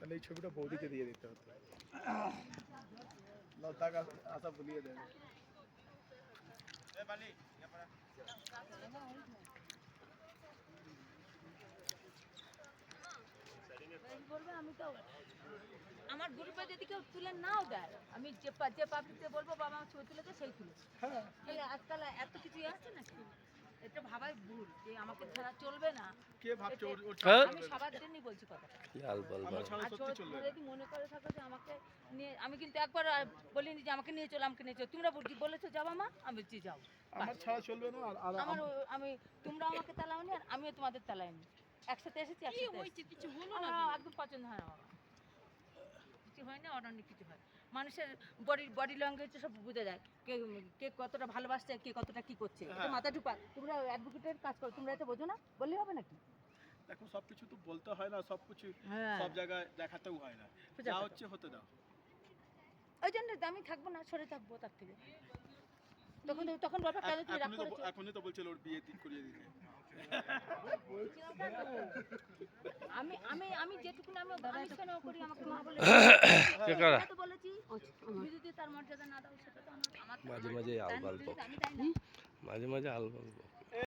তাহলে এই ছবিটা বৌদিকে দিয়ে দিতে হতো। লতাক আশা ভুলিয়ে দেবে। আমি তো আমার গ্রুপে যদি কেউ তুলে নাও দেয়, আমি যে পাবলিককে বলবো বাবা আমার ছবি তুলে দে, সেই তুলে। হ্যাঁ, আজকাল এত কিছু আছে নাকি? এটা ভাবাই ভুল যে আমাকে ছাড়া চলবে না। কে ভাবছে আমি সবার জন্যই বলছি কথাটা। যদি মনে করে থাকো যে আমাকে নিয়ে, আমি কিন্তু একবার বলিনি যে আমাকে নিয়ে চলো, আমাকে নিয়ে চলো। তোমরা বলেছো যাবা মা, আমি বলছি যাও। আমার ছাড়া চলবে না। আর আমি তোমরা আমাকে তালাওনি আর আমিও তোমাদের তালাইনি। একসাথে এসেছি, কিছু হলো না, একদম পছন্দ হয় না। কিছু হয় না, অনন্য কিছু হয়। মানুষের বডি ল্যাঙ্গুয়েজ সব বুঝে যায়, কে কতটা ভালোবাসছে, কে কতটা কি করছে। এটা মাথা ঢুকা। তোমরা অ্যাডভোকেটের কাজ করো, তোমরা এটা বোঝো না, বললে হবে নাকি? দেখো সবকিছু তো বলতে হয় না, সবকিছু সব জায়গায় দেখাতেও হয় না। যা হচ্ছে হতে দাও। ওই জন্য আমি থাকবো না, সরে থাকবো তার থেকে। তখন বলবো কেন তুই রাগ করেছিস? এখনই তো বলছিল ওর বিয়ে ঠিক করিয়ে দিতে। আমি আমি আমি যেটুকু আমি আলোচনা করি, আমাকে মা বলে তো বলেছি, যদি তার মর্যাদা না দাও সেটা তো আমার মাঝে মাঝে আলবাল বক, মাঝে মাঝে আলবাল বক।